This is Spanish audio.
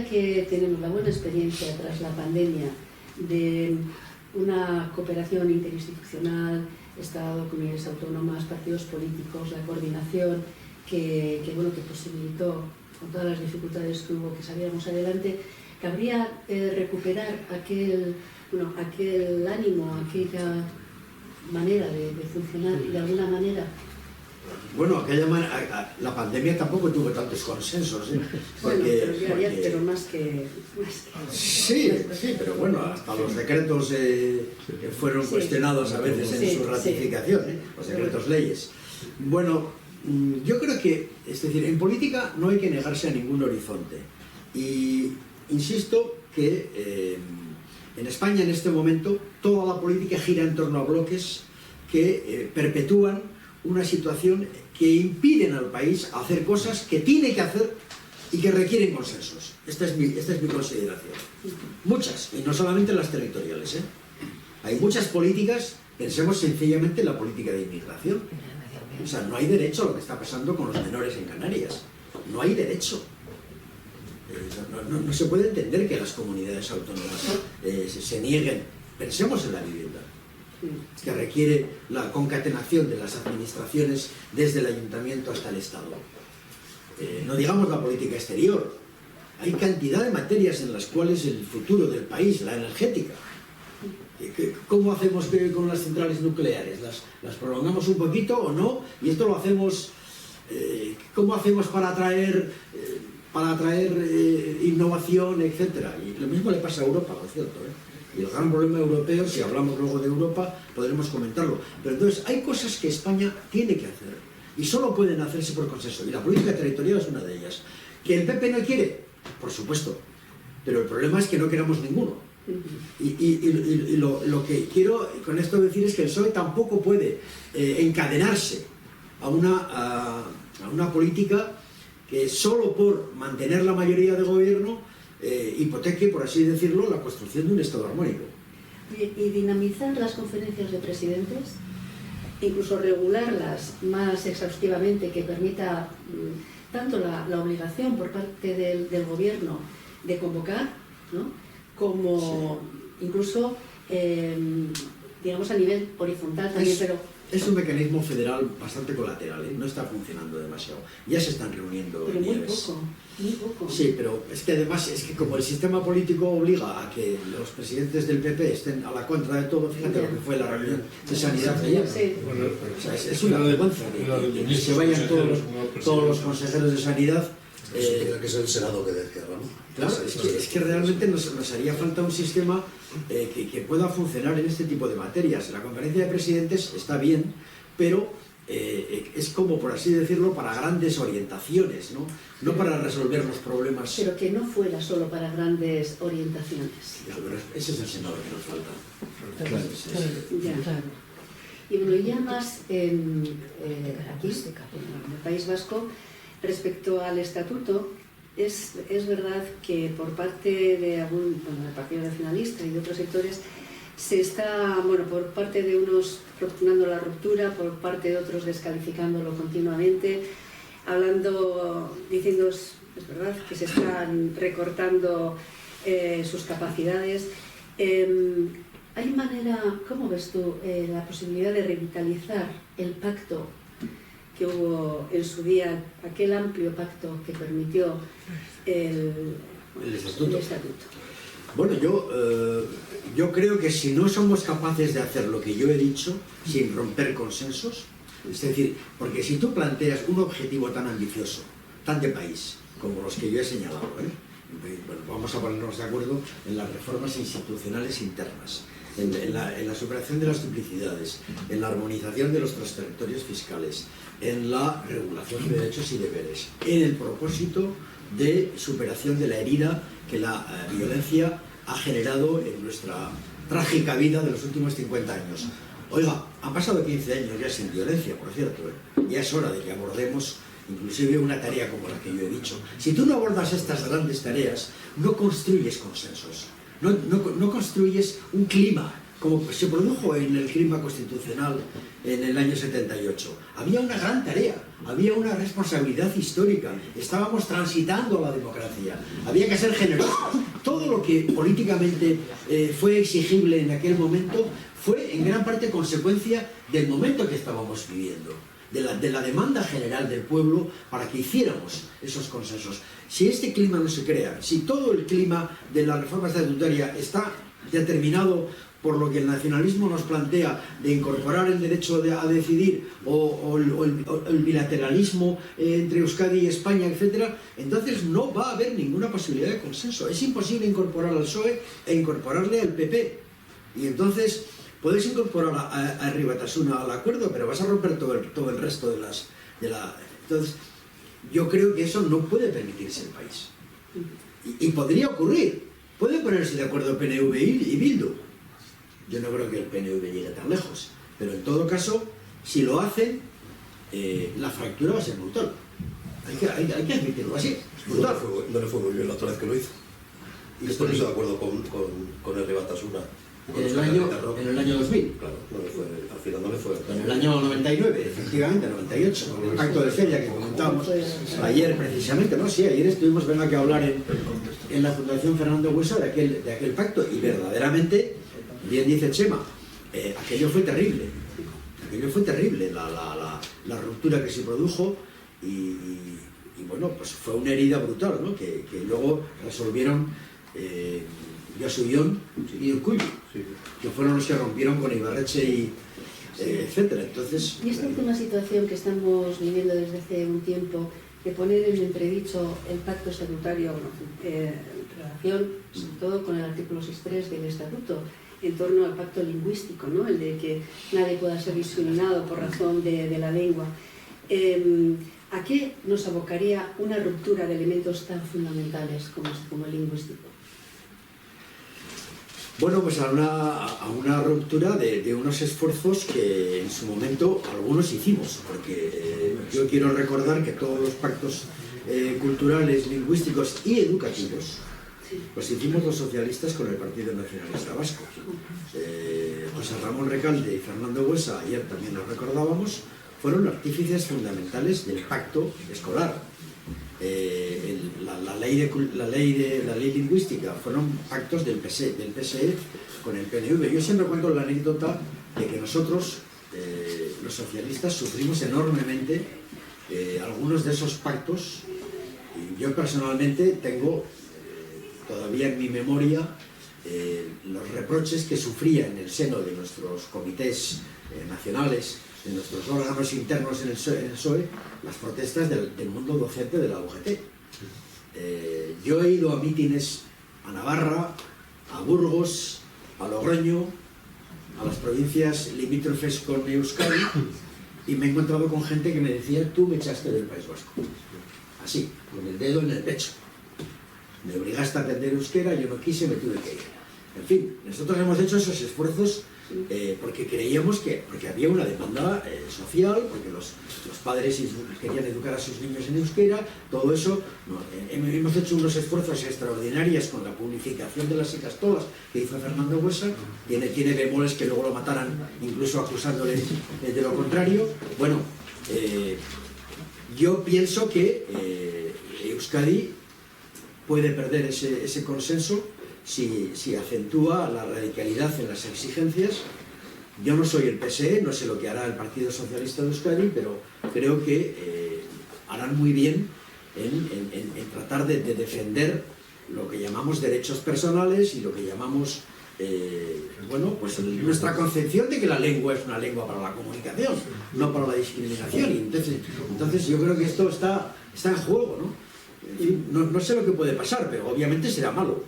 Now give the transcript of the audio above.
ya que tenemos la buena experiencia tras la pandemia de una cooperación interinstitucional, Estado, comunidades autónomas, partidos políticos, la coordinación que posibilitó, con todas las dificultades que hubo, que saliéramos adelante, cabría recuperar aquel ánimo, aquella manera de funcionar de alguna manera. Bueno, la pandemia tampoco tuvo tantos consensos, ¿eh? Pero más que... Sí, pero bueno, hasta los decretos fueron cuestionados a veces en su ratificación, los decretos leyes. Bueno, yo creo que, es decir, en política no hay que negarse a ningún horizonte. Y insisto que en España en este momento toda la política gira en torno a bloques que perpetúan una situación que impiden al país hacer cosas que tiene que hacer y que requieren consensos. Esta es mi consideración. Muchas, y no solamente las territoriales, ¿eh? Hay muchas políticas, pensemos sencillamente en la política de inmigración. O sea, no hay derecho a lo que está pasando con los menores en Canarias. No hay derecho. No se puede entender que las comunidades autónomas se nieguen. Pensemos en la vivienda, que requiere la concatenación de las administraciones desde el ayuntamiento hasta el Estado. No digamos la política exterior. Hay cantidad de materias en las cuales el futuro del país, la energética, ¿cómo hacemos con las centrales nucleares? ¿Las prolongamos un poquito o no? Y esto lo hacemos, ¿cómo hacemos para atraer innovación, etcétera? Y lo mismo le pasa a Europa, por cierto, ¿eh? Y el gran problema europeo, si hablamos luego de Europa, podremos comentarlo. Pero entonces, hay cosas que España tiene que hacer y solo pueden hacerse por consenso. Y la política territorial es una de ellas. ¿Que el PP no quiere? Por supuesto. Pero el problema es que no queramos ninguno. Y lo que quiero con esto decir es que el PSOE tampoco puede encadenarse a una política que solo por mantener la mayoría de gobierno hipoteque, por así decirlo, la construcción de un Estado armónico. Y dinamizar las conferencias de presidentes, incluso regularlas más exhaustivamente, que permita tanto la obligación por parte del gobierno de convocar, ¿no?, como incluso, digamos, a nivel horizontal también, pero... Es un mecanismo federal bastante colateral, ¿eh? No está funcionando demasiado. Ya se están reuniendo. Pero muy poco, muy poco. Sí, pero es que además, como el sistema político obliga a que los presidentes del PP estén a la contra de todo, fíjate lo que fue la reunión de sanidad de ayer. Sí. O sea, es una vergüenza que se vayan todos los consejeros de sanidad. Eso tiene que ser el Senado que decida, ¿no? Claro, es que realmente nos haría falta un sistema que pueda funcionar en este tipo de materias. La conferencia de presidentes está bien, pero es como, por así decirlo, para grandes orientaciones, ¿no? No para resolver los problemas. Pero que no fuera solo para grandes orientaciones. Ese es el Senado que nos falta. Claro, claro. Y bueno, ya más aquí, en el País Vasco, respecto al estatuto, es verdad que por parte de del Partido Nacionalista y de otros sectores se está, por parte de unos propugnando la ruptura, por parte de otros descalificándolo continuamente, diciendo, es verdad, que se están recortando sus capacidades. ¿Hay manera, cómo ves tú, la posibilidad de revitalizar el pacto que hubo en su día, aquel amplio pacto que permitió el estatuto? Bueno, yo creo que si no somos capaces de hacer lo que yo he dicho, sin romper consensos, es decir, porque si tú planteas un objetivo tan ambicioso, tan de país, como los que yo he señalado, bueno, vamos a ponernos de acuerdo en las reformas institucionales internas, en la superación de las duplicidades, en la armonización de los territorios fiscales, en la regulación de derechos y deberes, en el propósito de superación de la herida que la violencia ha generado en nuestra trágica vida de los últimos 50 años. Oiga, han pasado 15 años ya sin violencia, por cierto, ya es hora de que abordemos inclusive una tarea como la que yo he dicho. Si tú no abordas estas grandes tareas, no construyes consensos. No construyes un clima como se produjo en el clima constitucional en el año 78. Había una gran tarea, había una responsabilidad histórica, estábamos transitando a la democracia, había que ser generosos. Todo lo que políticamente fue exigible en aquel momento fue en gran parte consecuencia del momento que estábamos viviendo, de la demanda general del pueblo para que hiciéramos esos consensos. Si este clima no se crea, si todo el clima de la reforma estatutaria está determinado por lo que el nacionalismo nos plantea de incorporar el derecho a decidir o el bilateralismo entre Euskadi y España, etc., entonces no va a haber ninguna posibilidad de consenso. Es imposible incorporar al PSOE e incorporarle al PP. Y entonces puedes incorporar a Herri Batasuna al acuerdo, pero vas a romper todo el resto de las... Entonces, yo creo que eso no puede permitirse el país. Y podría ocurrir. Pueden ponerse de acuerdo PNV y Bildu. Yo no creo que el PNV llegue tan lejos, pero en todo caso, si lo hacen, la fractura va a ser brutal. Hay que admitirlo así. Brutal. No le fue muy bien la otra vez que lo hizo. Y estoy de acuerdo con Herri Batasuna. En el año 2000. Claro, al final no le fue. En el año 99, efectivamente, 98, con el pacto de Feria que comentábamos ayer precisamente, ¿no? Sí, ayer estuvimos, venga que hablar en la Fundación Fernando Buesa de aquel pacto, y verdaderamente, bien dice Chema, aquello fue terrible. Aquello fue terrible, la ruptura que se produjo y bueno, pues fue una herida brutal, ¿no? Que luego resolvieron Josu Jon y Urkullu, que fueron los que rompieron con Ibarretxe y etcétera. Entonces, y esta última situación que estamos viviendo desde hace un tiempo, de poner en entredicho el pacto estatutario, en relación sobre todo con el artículo 6.3 del estatuto, en torno al pacto lingüístico, ¿no? El de que nadie pueda ser discriminado por razón de la lengua. ¿A qué nos abocaría una ruptura de elementos tan fundamentales como el lingüístico? Bueno, pues a una ruptura de unos esfuerzos que en su momento algunos hicimos, porque yo quiero recordar que todos los pactos culturales, lingüísticos y educativos los hicimos los socialistas con el Partido Nacionalista Vasco. José Ramón Recalde y Fernando Buesa, ayer también lo recordábamos, fueron artífices fundamentales del pacto escolar. La ley lingüística fueron pactos del PSE con el PNV. Yo siempre cuento la anécdota de que nosotros, los socialistas, sufrimos enormemente algunos de esos pactos, y yo personalmente tengo todavía en mi memoria los reproches que sufría en el seno de nuestros comités nacionales, de nuestros órganos internos en el PSOE, las protestas del mundo docente de la UGT. Yo he ido a mítines a Navarra, a Burgos, a Logroño, a las provincias limítrofes con Euskadi, y me he encontrado con gente que me decía: tú me echaste del País Vasco. Así, con el dedo en el pecho. Me obligaste a aprender euskera, yo no quise, me tuve que ir. En fin, nosotros hemos hecho esos esfuerzos porque creíamos porque había una demanda social, porque los padres querían educar a sus niños en euskera, todo eso. Hemos hecho unos esfuerzos extraordinarios con la publicación de las Icastolas que hizo Fernando Buesa, tiene bemoles que luego lo mataran, incluso acusándole de lo contrario. Bueno, yo pienso que Euskadi puede perder ese consenso si acentúa la radicalidad en las exigencias. Yo no soy el PSE, no sé lo que hará el Partido Socialista de Euskadi, pero creo que harán muy bien en tratar de defender lo que llamamos derechos personales y lo que llamamos bueno, pues nuestra concepción de que la lengua es una lengua para la comunicación, no para la discriminación. Y entonces yo creo que esto está en juego, ¿no? En fin, no sé lo que puede pasar, pero obviamente será malo.